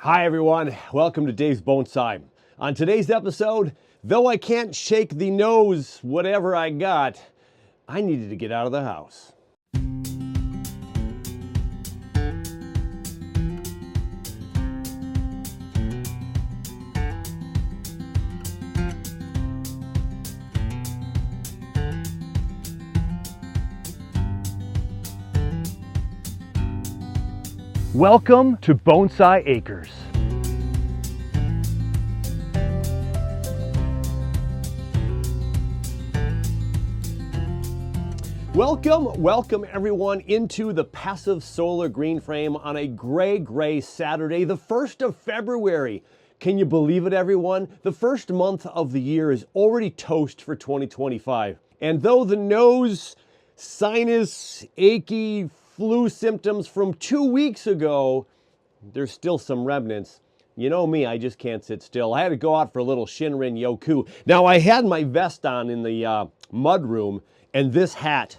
Hi everyone, welcome to Dave's Bonsai. On today's episode, though I can't shake the nose whatever I got, I needed to get out of the house. Welcome to Bonsai Acres. Welcome everyone into the passive solar green frame on a gray Saturday, the 1st of February. Can you believe it, everyone? The first month of the year is already toast for 2025. And though the nose, sinus, achy, flu symptoms from 2 weeks ago, there's still some remnants. You know me, I just can't sit still. I had to go out for a little Shinrin Yoku. Now, I had my vest on in the mud room and this hat,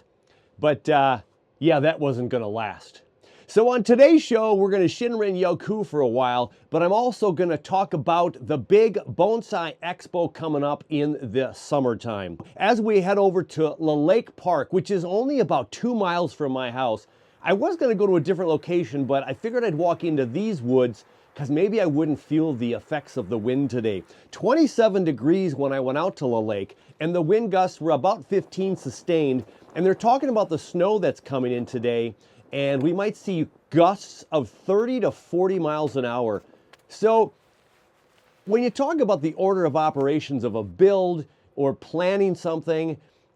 but yeah, that wasn't gonna last. So on today's show, we're gonna Shinrin Yoku for a while, but I'm also gonna talk about the big Bonsai Expo coming up in the summertime. As we head over to Lake Park, which is only about 2 miles from my house, I was gonna go to a different location, but I figured I'd walk into these woods because maybe I wouldn't feel the effects of the wind today. 27 degrees when I went out to the lake, and the wind gusts were about 15 sustained, and they're talking about the snow that's coming in today, and we might see gusts of 30 to 40 miles an hour. So when you talk about the order of operations of a build or planning something,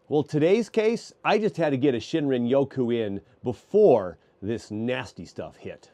well, today's case, I just had to get a Shinrin Yoku in before this nasty stuff hit.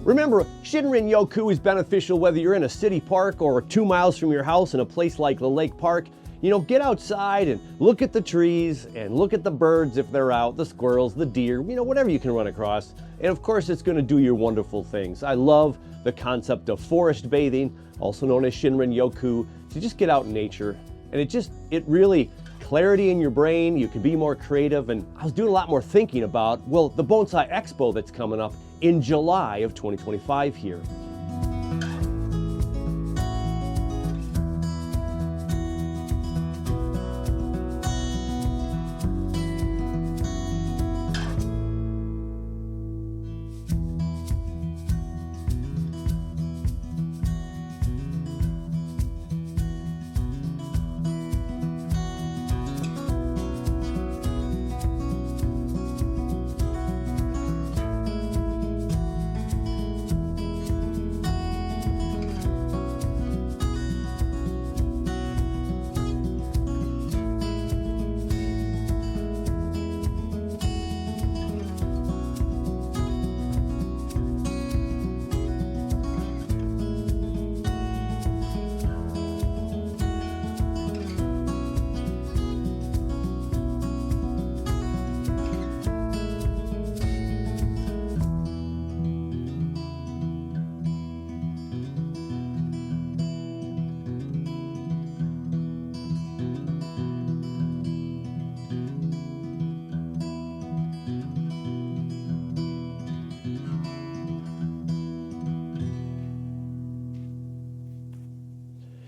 Remember, Shinrin Yoku is beneficial whether you're in a city park or 2 miles from your house in a place like the Lake Park. You know, get outside and look at the trees and look at the birds if they're out, the squirrels, the deer, you know, whatever you can run across. And of course, it's going to do your wonderful things. I love the concept of forest bathing, also known as Shinrin Yoku, to just get out in nature. And it really, clarity in your brain, you can be more creative. And I was doing a lot more thinking about, well, the Bonsai Expo that's coming up in July of 2025 here.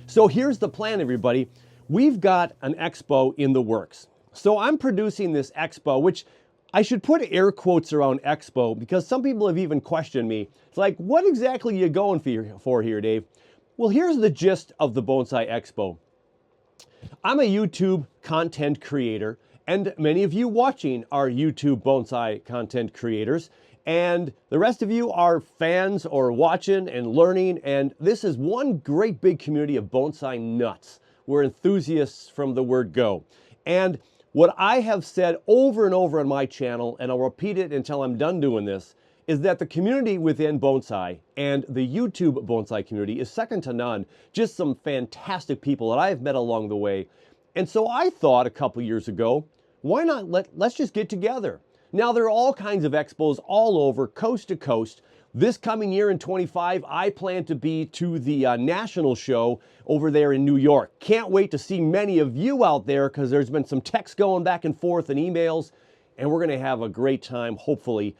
So here's the plan, everybody. We've got an expo in the works. So I'm producing this expo, which I should put air quotes around expo because some people have even questioned me. It's like, what exactly are you going for here, Dave? Well, here's the gist of the Bonsai Expo. I'm a YouTube content creator, and many of you watching are YouTube bonsai content creators, and the rest of you are fans or watching and learning, and this is one great big community of bonsai nuts. We're enthusiasts from the word go. And what I have said over and over on my channel, and I'll repeat it until I'm done doing this, is that the community within bonsai and the YouTube bonsai community is second to none. Just some fantastic people that I've met along the way. And so I thought a couple years ago, why not let's just get together. Now there are all kinds of expos all over, coast to coast. This coming year in 25, I plan to be to the national show over there in New York. Can't wait to see many of you out there because there's been some texts going back and forth and emails, and we're going to have a great time, hopefully,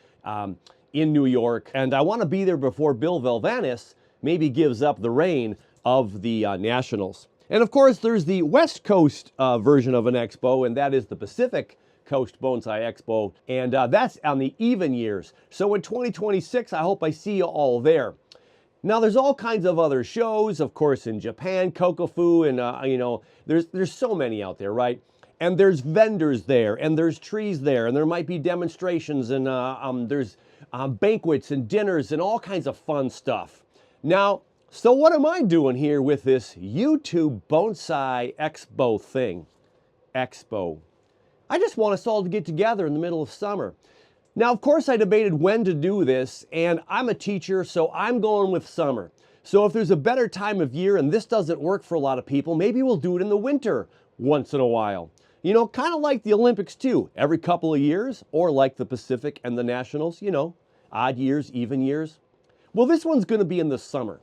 in New York. And I want to be there before Bill Valvanis maybe gives up the reign of the Nationals. And of course, there's the West Coast version of an expo, and that is the Pacific Coast Bonsai Expo, and that's on the even years. So in 2026, I hope I see you all there. Now, there's all kinds of other shows, of course, in Japan, Kokofu, and you know, there's so many out there, right? And there's vendors there, and there's trees there, and there might be demonstrations, and there's banquets and dinners and all kinds of fun stuff. Now, so what am I doing here with this YouTube Bonsai Expo thing? Expo. I just want us all to get together in the middle of summer. Now, of course, I debated when to do this, and I'm a teacher, so I'm going with summer. So if there's a better time of year and this doesn't work for a lot of people, maybe we'll do it in the winter once in a while. You know, kind of like the Olympics too, every couple of years, or like the Pacific and the Nationals, you know, odd years, even years. Well, this one's going to be in the summer.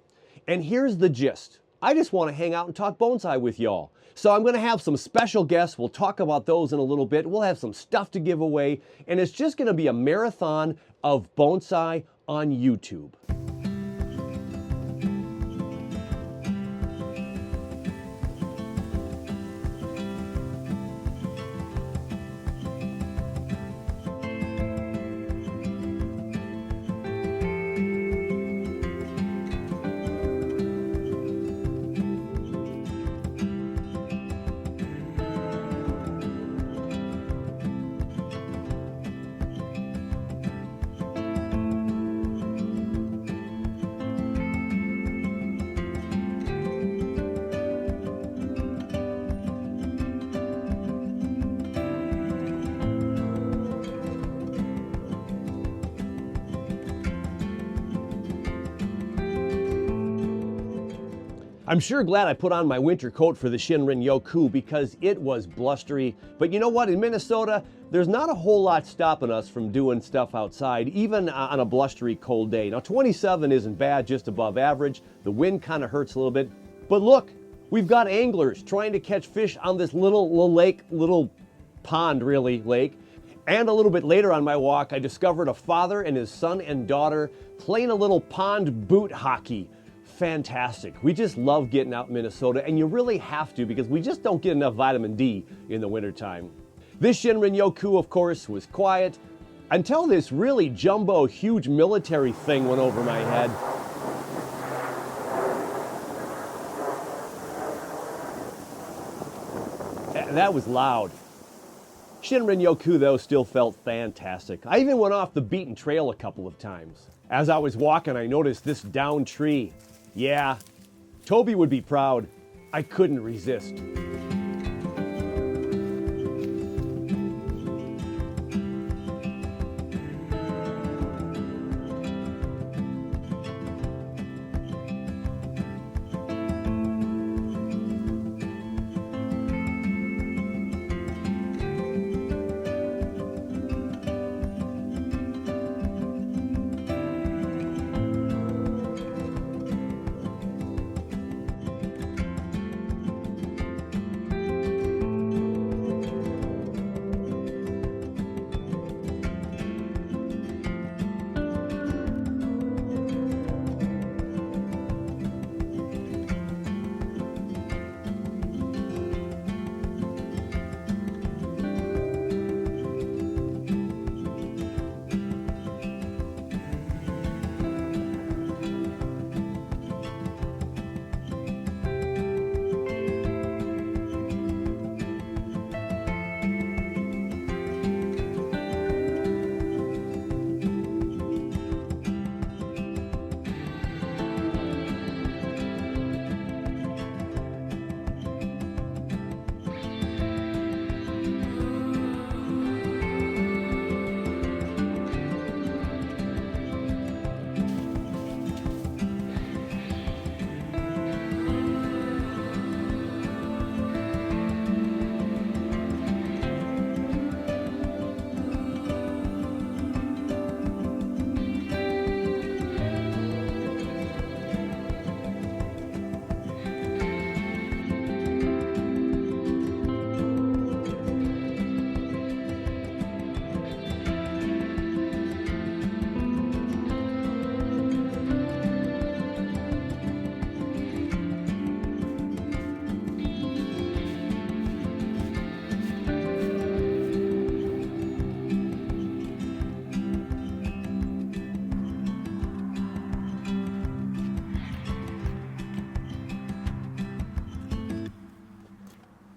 And here's the gist. I just want to hang out and talk bonsai with y'all. So I'm going to have some special guests. We'll talk about those in a little bit. We'll have some stuff to give away. And it's just going to be a marathon of bonsai on YouTube. I'm sure glad I put on my winter coat for the Shinrin Yoku because it was blustery. But you know what? In Minnesota, there's not a whole lot stopping us from doing stuff outside, even on a blustery cold day. Now, 27 isn't bad, just above average. The wind kind of hurts a little bit. But look, we've got anglers trying to catch fish on this little lake, little pond, really, lake. And a little bit later on my walk, I discovered a father and his son and daughter playing a little pond boot hockey. Fantastic. We just love getting out in Minnesota, and you really have to because we just don't get enough vitamin D in the wintertime. This Shinrin Yoku, of course, was quiet until this really jumbo, huge military thing went over my head. That was loud. Shinrin Yoku, though, still felt fantastic. I even went off the beaten trail a couple of times. As I was walking, I noticed this downed tree. Yeah, Toby would be proud. I couldn't resist.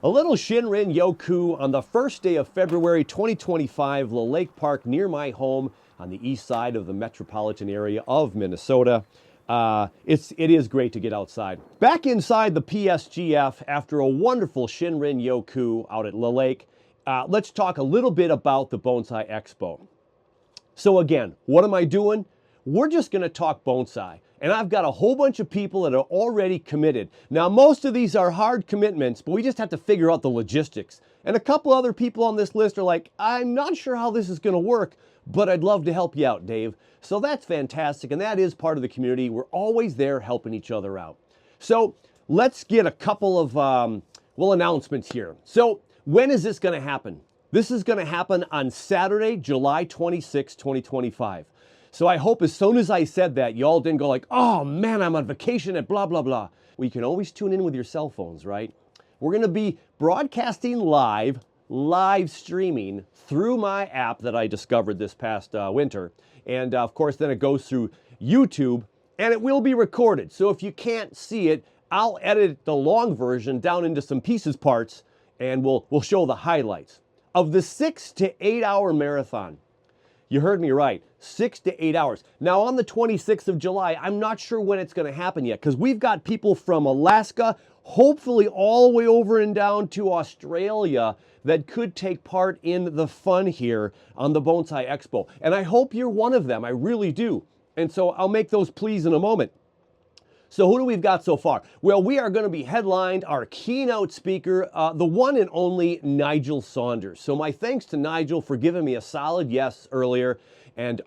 A little Shinrin Yoku on the first day of February 2025, Lake Park near my home on the east side of the metropolitan area of Minnesota. It is great to get outside. Back inside the PSGF after a wonderful Shinrin Yoku out at Lake. Let's talk a little bit about the Bonsai Expo. So again, what am I doing? We're just going to talk bonsai. And I've got a whole bunch of people that are already committed. Now, most of these are hard commitments, but we just have to figure out the logistics. And a couple other people on this list are like, I'm not sure how this is going to work, but I'd love to help you out, Dave. So that's fantastic, and that is part of the community. We're always there helping each other out. So let's get a couple of announcements here. So when is this going to happen? This is going to happen on Saturday, July 26, 2025. So I hope as soon as I said that, y'all didn't go like, oh man, I'm on vacation at blah, blah, blah. Well, you can always tune in with your cell phones, right? We're going to be broadcasting live streaming through my app that I discovered this past winter. And of course, then it goes through YouTube and it will be recorded. So if you can't see it, I'll edit the long version down into some parts, and we'll show the highlights of the 6 to 8 hour marathon. You heard me right, 6 to 8 hours. Now on the 26th of July, I'm not sure when it's going to happen yet because we've got people from Alaska, hopefully all the way over and down to Australia that could take part in the fun here on the Bonsai Expo. And I hope you're one of them, I really do. And so I'll make those pleas in a moment. So who do we've got so far? Well, we are going to be headlined, our keynote speaker, the one and only Nigel Saunders. So my thanks to Nigel for giving me a solid yes earlier and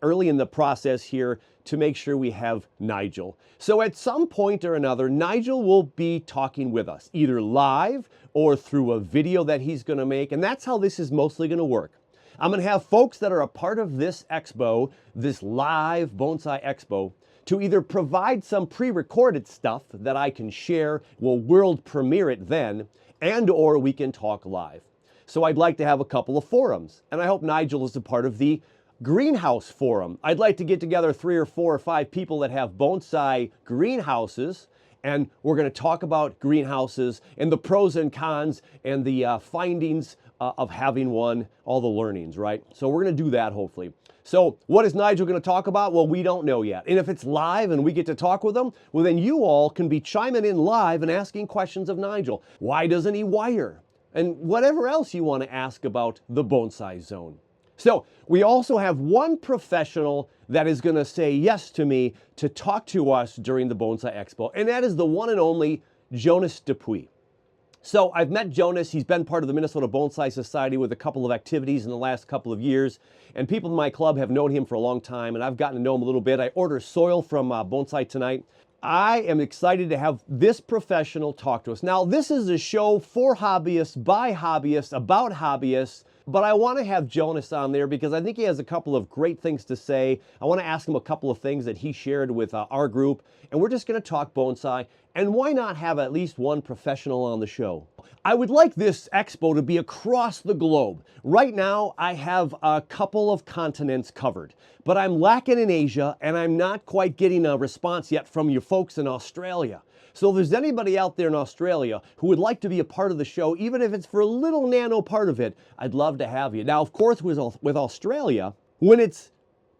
early in the process here to make sure we have Nigel. So at some point or another, Nigel will be talking with us, either live or through a video that he's going to make. And that's how this is mostly going to work. I'm going to have folks that are a part of this expo, this live Bonsai Expo, to either provide some pre-recorded stuff that I can share, we'll world premiere it then, and or we can talk live. So I'd like to have a couple of forums, and I hope Nigel is a part of the greenhouse forum. I'd like to get together 3 or 4 or 5 people that have bonsai greenhouses, and we're going to talk about greenhouses and the pros and cons and the findings of having one, all the learnings, right? So we're going to do that hopefully. So what is Nigel going to talk about? Well, we don't know yet. And if it's live and we get to talk with him, well, then you all can be chiming in live and asking questions of Nigel. Why doesn't he wire? And whatever else you want to ask about the Bonsai Zone. So we also have one professional that is going to say yes to me to talk to us during the Bonsai Expo, and that is the one and only Jonas Dupuis. So I've met Jonas. He's been part of the Minnesota Bonsai Society with a couple of activities in the last couple of years. And people in my club have known him for a long time, and I've gotten to know him a little bit. I ordered soil from Bonsai Tonight. I am excited to have this professional talk to us. Now, this is a show for hobbyists, by hobbyists, about hobbyists. But I want to have Jonas on there because I think he has a couple of great things to say. I want to ask him a couple of things that he shared with our group. And we're just going to talk bonsai. And why not have at least one professional on the show? I would like this expo to be across the globe. Right now, I have a couple of continents covered. But I'm lacking in Asia, and I'm not quite getting a response yet from you folks in Australia. So if there's anybody out there in Australia who would like to be a part of the show, even if it's for a little nano part of it, I'd love to have you. Now, of course, with Australia, when it's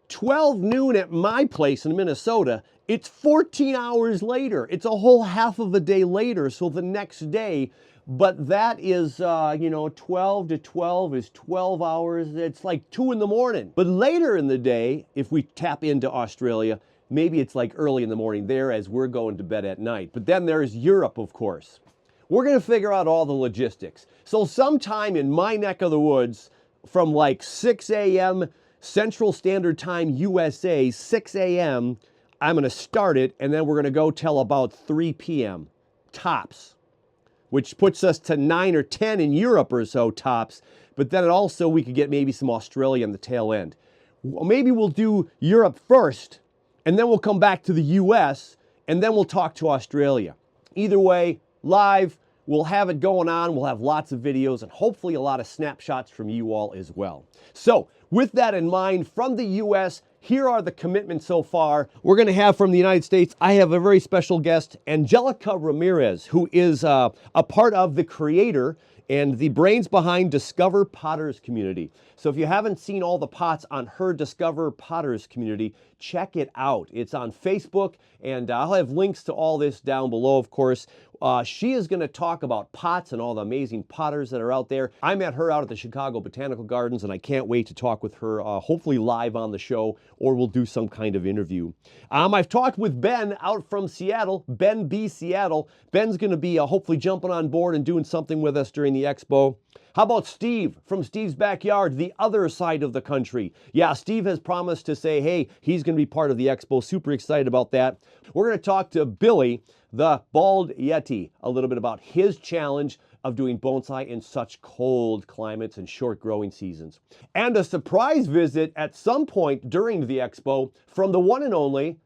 12 noon at my place in Minnesota, it's 14 hours later. It's a whole half of a day later, so the next day. But that is, 12 to 12 is 12 hours. It's like 2 in the morning. But later in the day, if we tap into Australia, maybe it's like early in the morning there as we're going to bed at night. But then there's Europe, of course. We're going to figure out all the logistics. So sometime in my neck of the woods, from like 6 a.m. Central Standard Time USA, 6 a.m., I'm going to start it, and then we're going to go till about 3 p.m. tops, which puts us to 9 or 10 in Europe or so tops. But then also we could get maybe some Australia on the tail end. Maybe we'll do Europe first, and then we'll come back to the US, and then we'll talk to Australia. Either way, live, we'll have it going on. We'll have lots of videos and hopefully a lot of snapshots from you all as well. So with that in mind, from the US, here are the commitments so far. We're going to have from the United States, I have a very special guest, Angelica Ramirez, who is a part of the creator and the brains behind Discover Potters Community. So if you haven't seen all the pots on her Discover Potters Community, check it out. It's on Facebook, and I'll have links to all this down below, of course. She is going to talk about pots and all the amazing potters that are out there. I met her out at the Chicago Botanical Gardens, and I can't wait to talk with her, hopefully live on the show, or we'll do some kind of interview. I've talked with Ben out from Seattle, Ben B. Seattle. Ben's going to be hopefully jumping on board and doing something with us during the expo. How about Steve from Steve's Backyard, the other side of the country? Yeah, Steve has promised to say, hey, he's going to be part of the expo. Super excited about that. We're going to talk to Billy, the Bald Yeti, a little bit about his challenge of doing bonsai in such cold climates and short growing seasons. And a surprise visit at some point during the expo from the one and only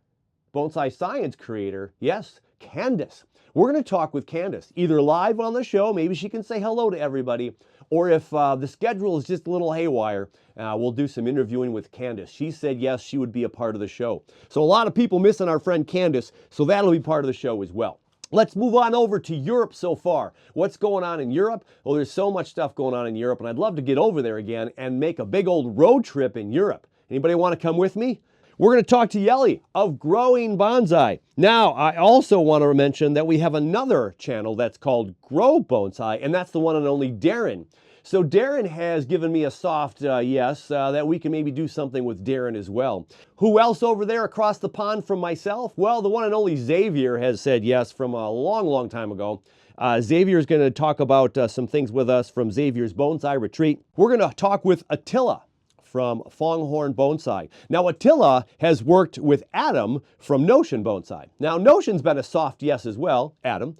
bonsai science creator, yes, Candace. We're going to talk with Candace, either live on the show, maybe she can say hello to everybody, or if the schedule is just a little haywire, we'll do some interviewing with Candace. She said yes, she would be a part of the show. So a lot of people missing our friend Candace, so that'll be part of the show as well. Let's move on over to Europe so far. What's going on in Europe? Well, there's so much stuff going on in Europe, and I'd love to get over there again and make a big old road trip in Europe. Anybody want to come with me? We're going to talk to Yeli of Growing Bonsai. Now, I also want to mention that we have another channel that's called Grow Bonsai, and that's the one and only Darren. So Darren has given me a soft yes, that we can maybe do something with Darren as well. Who else over there across the pond from myself? Well, the one and only Xavier has said yes from a long, long time ago. Xavier is going to talk about some things with us from Xavier's Bonsai Retreat. We're going to talk with Attila from Fonghorn Bonsai. Now, Attila has worked with Adam from Notion Bonsai. Now, Notion's been a soft yes as well, Adam.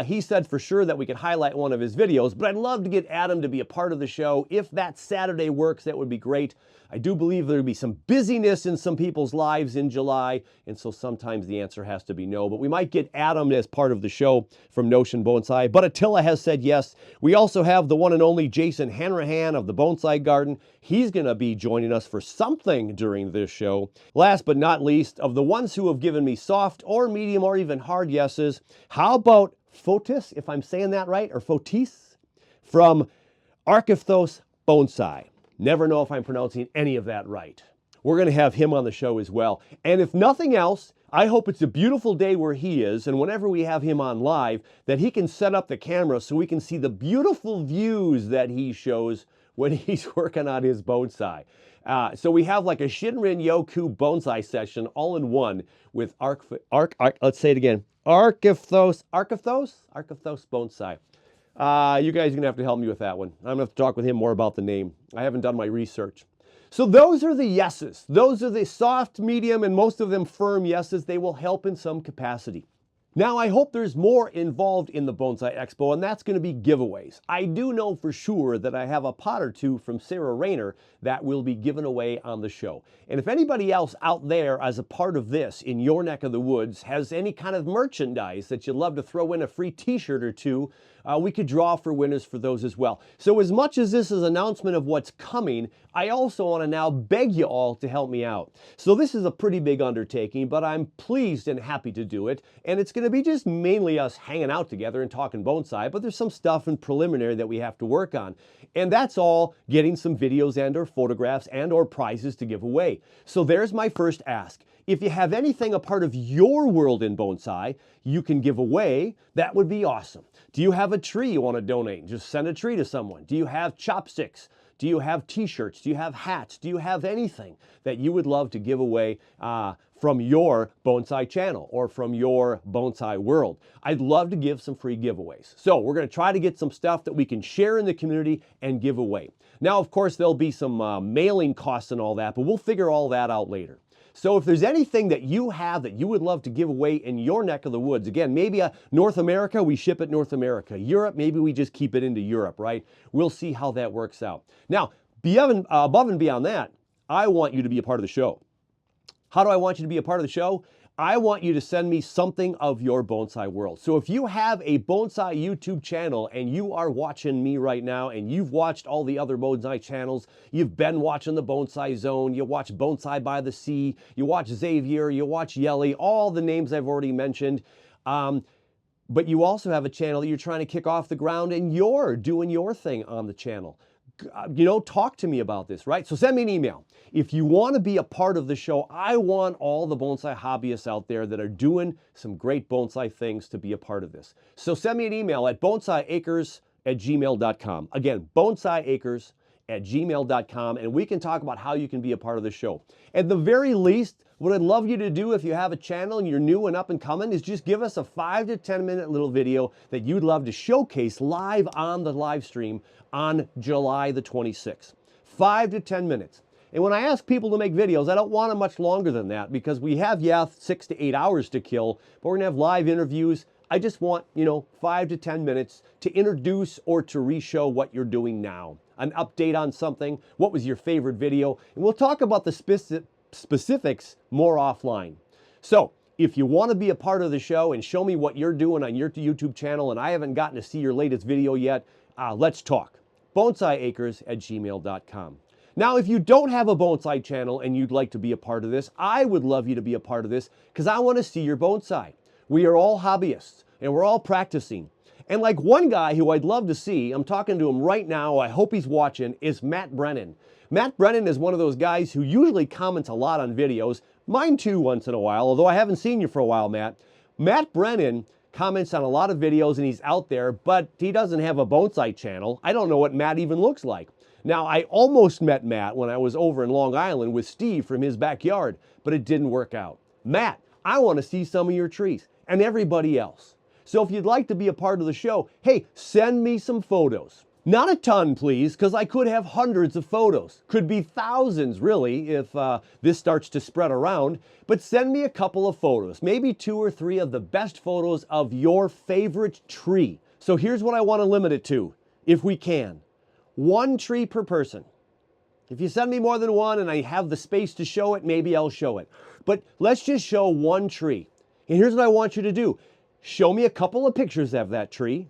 He said for sure that we could highlight one of his videos, but I'd love to get Adam to be a part of the show. If that Saturday works, that would be great. I do believe there'll be some busyness in some people's lives in July, and so sometimes the answer has to be no, but we might get Adam as part of the show from Notion Bonsai, but Attila has said yes. We also have the one and only Jason Hanrahan of the Bonsai Garden. He's going to be joining us for something during this show. Last but not least, of the ones who have given me soft or medium or even hard yeses, how about Fotis, if I'm saying that right, or Fotis, from Archithos Bonsai. Never know if I'm pronouncing any of that right. We're going to have him on the show as well. And if nothing else, I hope it's a beautiful day where he is, and whenever we have him on live, that he can set up the camera so we can see the beautiful views that he shows when he's working on his bonsai. So we have like a Shinrin Yoku bonsai session all in one with let's say it again, Archithos Bonsai. You guys are going to have to help me with that one. I'm going to have to talk with him more about the name. I haven't done my research. So those are the yeses. Those are the soft, medium, and most of them firm yeses. They will help in some capacity. Now, I hope there's more involved in the Bonsai Expo, and that's going to be giveaways. I do know for sure that I have a pot or two from Sarah Rayner that will be given away on the show. And if anybody else out there as a part of this in your neck of the woods has any kind of merchandise that you'd love to throw in a free t-shirt or two, we could draw for winners for those as well. So as much as this is an announcement of what's coming, I also want to now beg you all to help me out. So this is a pretty big undertaking, but I'm pleased and happy to do it. And it's going to be just mainly us hanging out together and talking bonsai, but there's some stuff in preliminary that we have to work on. And that's all getting some videos and or photographs and or prizes to give away. So there's my first ask. If you have anything a part of your world in bonsai you can give away, that would be awesome. Do you have a tree you want to donate? Just send a tree to someone. Do you have chopsticks? Do you have t-shirts? Do you have hats? Do you have anything that you would love to give away from your bonsai channel or from your bonsai world? I'd love to give some free giveaways. So we're going to try to get some stuff that we can share in the community and give away. Now, of course, there'll be some mailing costs and all that, but we'll figure all that out later. So if there's anything that you have that you would love to give away in your neck of the woods, again, maybe North America, we ship it North America. Europe, maybe we just keep it into Europe, right? We'll see how that works out. Now, above and beyond that, I want you to be a part of the show. How do I want you to be a part of the show? I want you to send me something of your bonsai world. So if you have a bonsai YouTube channel and you are watching me right now and you've watched all the other bonsai channels, you've been watching the Bonsai Zone, you watch Bonsai by the Sea, you watch Xavier, you watch Yelly, all the names I've already mentioned. But you also have a channel that you're trying to kick off the ground and you're doing your thing on the channel. Talk to me about this, right? So send me an email. If you want to be a part of the show, I want all the bonsai hobbyists out there that are doing some great bonsai things to be a part of this. So send me an email at bonsaiacres@gmail.com. Again, bonsaiacres@gmail.com, and we can talk about how you can be a part of the show. At the very least, what I'd love you to do if you have a channel and you're new and up and coming is just give us a 5 to 10 minute little video that you'd love to showcase live on the live stream on July the 26th. 5 to 10 minutes. And when I ask people to make videos, I don't want them much longer than that because we have, 6 to 8 hours to kill, but we're gonna have live interviews. I just want, 5 to 10 minutes to introduce or to re-show what you're doing now. An update on something, what was your favorite video, and we'll talk about the specifics more offline. So, if you want to be a part of the show and show me what you're doing on your YouTube channel and I haven't gotten to see your latest video yet, let's talk. bonsaiacres@gmail.com. Now, if you don't have a bonsai channel and you'd like to be a part of this, I would love you to be a part of this because I want to see your bonsai. We are all hobbyists and we're all practicing. And like one guy who I'd love to see, I'm talking to him right now, I hope he's watching, is Matt Brennan. Matt Brennan is one of those guys who usually comments a lot on videos, mine too once in a while, although I haven't seen you for a while, Matt. Matt Brennan comments on a lot of videos and he's out there, but he doesn't have a bonsai channel. I don't know what Matt even looks like. Now, I almost met Matt when I was over in Long Island with Steve from his backyard, but it didn't work out. Matt, I want to see some of your trees and everybody else. So if you'd like to be a part of the show, hey, send me some photos. Not a ton, please, because I could have hundreds of photos. Could be thousands, really, if this starts to spread around. But send me a couple of photos, maybe 2 or 3 of the best photos of your favorite tree. So here's what I want to limit it to, if we can. 1 tree per person. If you send me more than 1 and I have the space to show it, maybe I'll show it. But let's just show 1 tree. And here's what I want you to do. Show me a couple of pictures of that tree.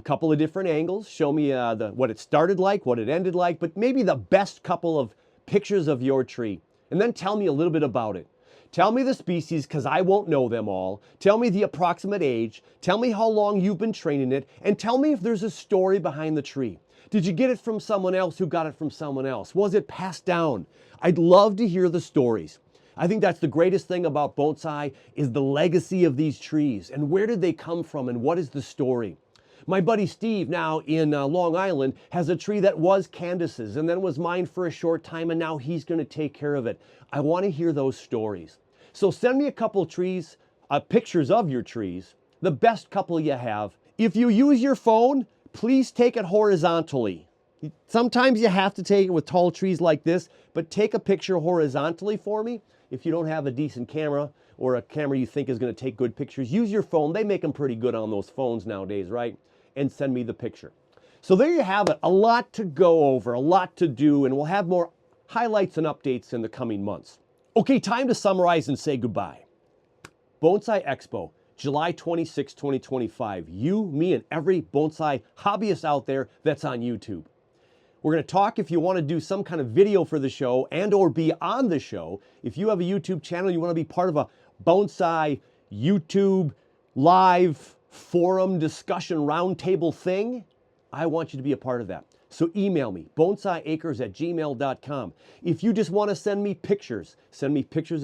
Couple of different angles. Show me what it started like, what it ended like, but maybe the best couple of pictures of your tree. And then tell me a little bit about it. Tell me the species, because I won't know them all. Tell me the approximate age. Tell me how long you've been training it. And tell me if there's a story behind the tree. Did you get it from someone else who got it from someone else? Was it passed down? I'd love to hear the stories. I think that's the greatest thing about bonsai is the legacy of these trees and where did they come from and what is the story. My buddy Steve now in Long Island has a tree that was Candace's and then was mine for a short time and now he's going to take care of it. I want to hear those stories. So send me a couple trees, pictures of your trees, the best couple you have. If you use your phone, please take it horizontally. Sometimes you have to take it with tall trees like this, but take a picture horizontally for me. If you don't have a decent camera or a camera you think is going to take good pictures, use your phone. They make them pretty good on those phones nowadays, right? And send me the picture. So there you have it. A lot to go over, a lot to do, and we'll have more highlights and updates in the coming months. Okay, time to summarize and say goodbye. Bonsai Expo, July 26, 2025. You, me, and every bonsai hobbyist out there that's on YouTube. We're going to talk if you want to do some kind of video for the show and or be on the show. If you have a YouTube channel, you want to be part of a bonsai YouTube live forum discussion roundtable thing, I want you to be a part of that. So email me, bonsaiacres@gmail.com. If you just want to send me pictures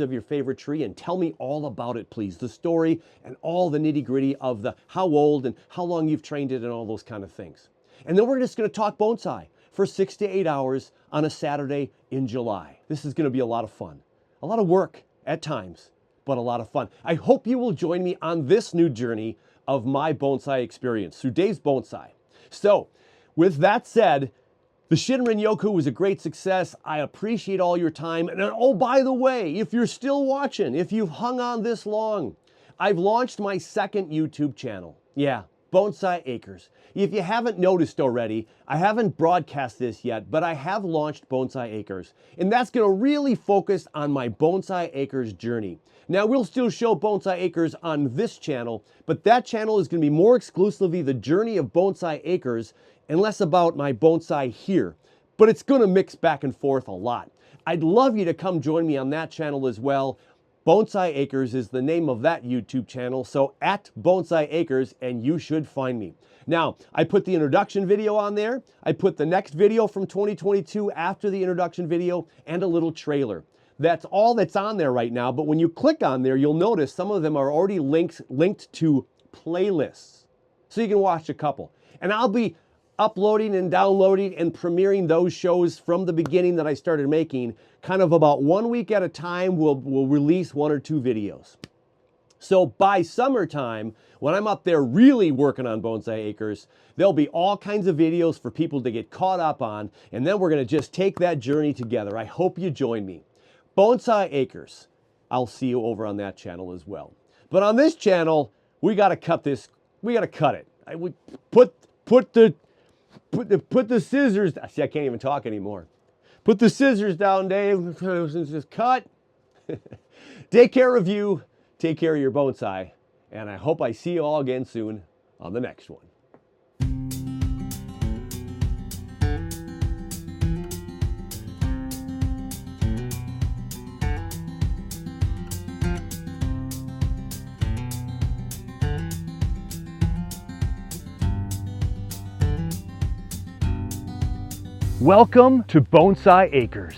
of your favorite tree and tell me all about it, please. The story and all the nitty-gritty of the how old and how long you've trained it and all those kind of things. And then we're just going to talk bonsai for 6 to 8 hours on a Saturday in July. This is going to be a lot of fun. A lot of work at times, but a lot of fun. I hope you will join me on this new journey of my bonsai experience through Dave's Bonsai. So, with that said, the Shinrin Yoku was a great success. I appreciate all your time. And oh, by the way, if you're still watching, if you've hung on this long, I've launched my second YouTube channel. Yeah, Bonsai Acres. If you haven't noticed already, I haven't broadcast this yet, but I have launched Bonsai Acres, and that's going to really focus on my Bonsai Acres journey. Now, we'll still show Bonsai Acres on this channel, but that channel is going to be more exclusively the journey of Bonsai Acres and less about my bonsai here. But it's going to mix back and forth a lot. I'd love you to come join me on that channel as well. Bonsai Acres is the name of that YouTube channel, so at Bonsai Acres, and you should find me. Now, I put the introduction video on there. I put the next video from 2022 after the introduction video and a little trailer. That's all that's on there right now, but when you click on there, you'll notice some of them are already linked to playlists, so you can watch a couple. And I'll be uploading and downloading and premiering those shows from the beginning that I started making, kind of about 1 week at a time. We'll release 1 or 2 videos. So by summertime, when I'm up there really working on Bonsai Acres, there'll be all kinds of videos for people to get caught up on, and then we're going to just take that journey together. I hope you join me. Bonsai Acres, I'll see you over on that channel as well. But on this channel, we got to cut this. We got to cut it. We put the scissors. See, I can't even talk anymore. Put the scissors down, Dave. Just cut. Take care of you. Take care of your bonsai. And I hope I see you all again soon on the next one. Welcome to Bonsai Acres.